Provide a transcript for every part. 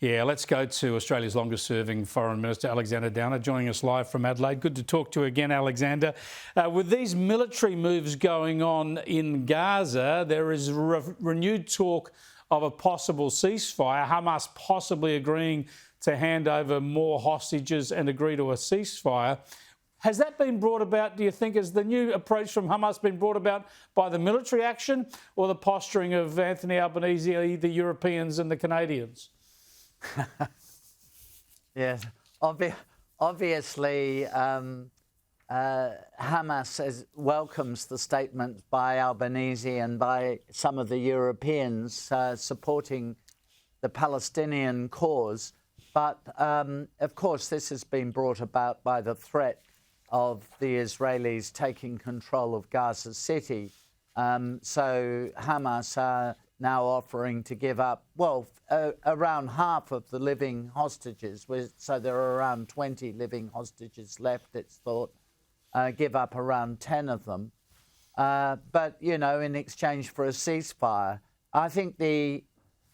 Yeah, let's go to Australia's longest-serving Foreign Minister, Alexander Downer, joining us live from Adelaide. Good to talk to you again, Alexander. With these military moves going on in Gaza, there is renewed talk of a possible ceasefire, Hamas possibly agreeing to hand over more hostages and agree to a ceasefire. Has that been brought about, do you think, has the new approach from Hamas been brought about by the military action or the posturing of Anthony Albanese, the Europeans and the Canadians? Yes, obviously Hamas welcomes the statement by Albanese and by some of the Europeans supporting the Palestinian cause. But, of course, this has been brought about by the threat of the Israelis taking control of Gaza City. So Hamas are now offering to give up, well, around half of the living hostages. So there are around 20 living hostages left, it's thought. Give up around 10 of them. But, you know, in exchange for a ceasefire. I think the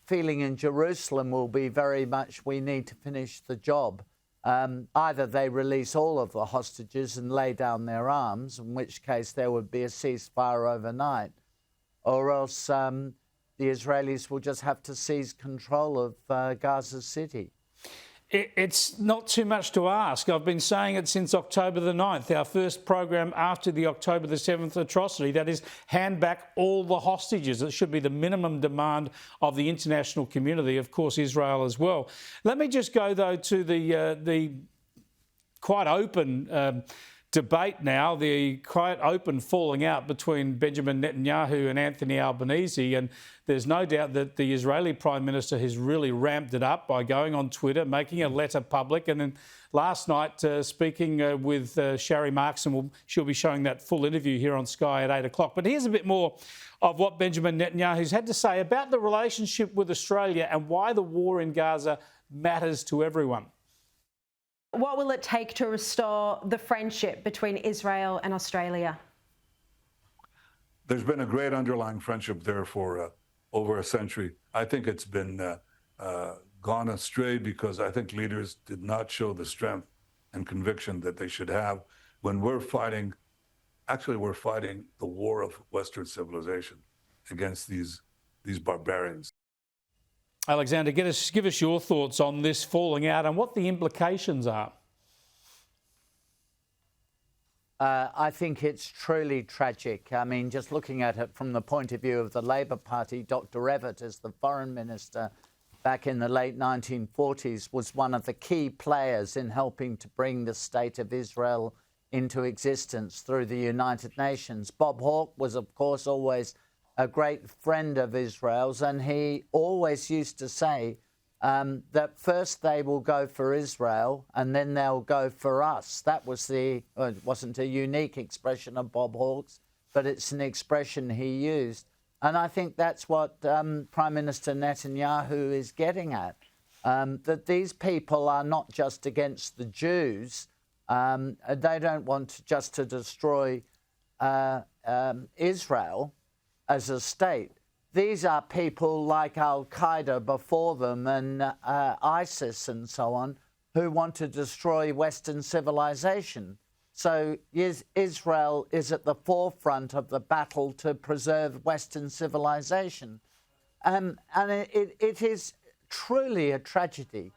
feeling in Jerusalem will be very much, we need to finish the job. Either they release all of the hostages and lay down their arms, in which case there would be a ceasefire overnight, or else the Israelis will just have to seize control of Gaza City. It's not too much to ask. I've been saying it since October the 9th, our first program after the October the 7th atrocity. That is, hand back all the hostages. It should be the minimum demand of the international community, of course, Israel as well. Let me just go, though, to the quite open debate now, the quite open falling out between Benjamin Netanyahu and Anthony Albanese. And there's no doubt that the Israeli Prime Minister has really ramped it up by going on Twitter, making a letter public. And then last night, speaking with Sharry Marks, and she'll be showing that full interview here on Sky at 8 o'clock. But here's a bit more of what Benjamin Netanyahu's had to say about the relationship with Australia and why the war in Gaza matters to everyone. What will it take to restore the friendship between Israel and Australia? There's been a great underlying friendship there for over a century. I think it's been gone astray because I think leaders did not show the strength and conviction that they should have when we're fighting. Actually, we're fighting the war of Western civilization against these barbarians. Alexander, give us your thoughts on this falling out and what the implications are. I think it's truly tragic. I mean, just looking at it from the point of view of the Labor Party, Dr. Everett, as the foreign minister back in the late 1940s, was one of the key players in helping to bring the state of Israel into existence through the United Nations. Bob Hawke was, of course, always a great friend of Israel's, and he always used to say that first they will go for Israel and then they'll go for us. That was it wasn't a unique expression of Bob Hawke's, but it's an expression he used. And I think that's what Prime Minister Netanyahu is getting at, that these people are not just against the Jews. They don't want just to destroy Israel as a state. These are people like Al-Qaeda before them and ISIS and so on, who want to destroy Western civilization. So Israel is at the forefront of the battle to preserve Western civilization. And it is truly a tragedy.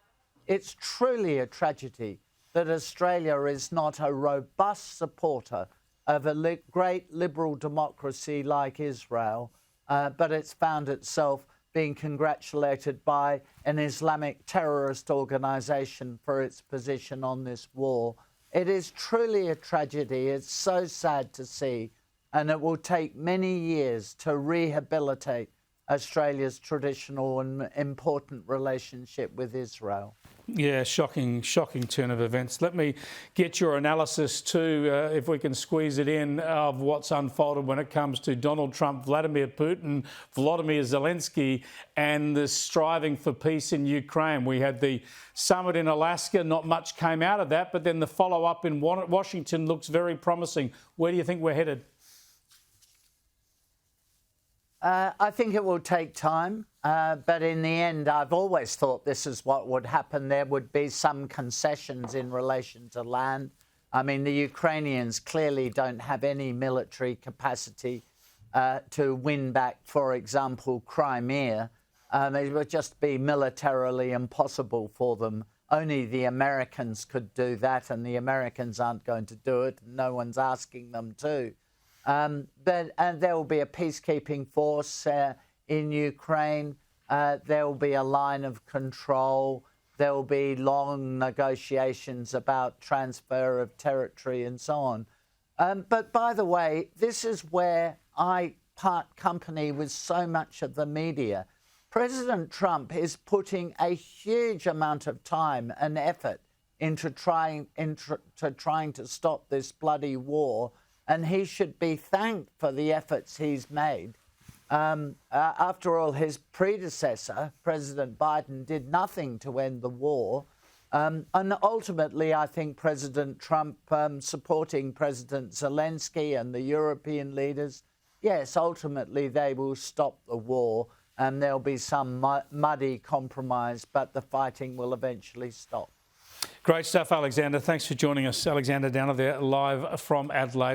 It's truly a tragedy that Australia is not a robust supporter of a great liberal democracy like Israel, but it's found itself being congratulated by an Islamic terrorist organization for its position on this war. It is truly a tragedy. It's so sad to see, and it will take many years to rehabilitate Australia's traditional and important relationship with Israel. Yeah, shocking turn of events. Let me get your analysis too, if we can squeeze it in, of what's unfolded when it comes to Donald Trump, Vladimir Putin, Volodymyr Zelensky, and the striving for peace in Ukraine. We had the summit in Alaska, not much came out of that, but then the follow-up in Washington looks very promising. Where do you think we're headed? I think it will take time. But in the end, I've always thought this is what would happen. There would be some concessions in relation to land. I mean, the Ukrainians clearly don't have any military capacity to win back, for example, Crimea. It would just be militarily impossible for them. Only the Americans could do that, and the Americans aren't going to do it. No one's asking them to. But there will be a peacekeeping force in Ukraine. There will be a line of control. There will be long negotiations about transfer of territory and so on. But by the way, this is where I part company with so much of the media. President Trump is putting a huge amount of time and effort into trying to stop this bloody war, and he should be thanked for the efforts he's made. After all, his predecessor, President Biden, did nothing to end the war. And ultimately, I think President Trump supporting President Zelensky and the European leaders, yes, ultimately they will stop the war and there'll be some muddy compromise, but the fighting will eventually stop. Great stuff, Alexander. Thanks for joining us. Alexander Downer there live from Adelaide.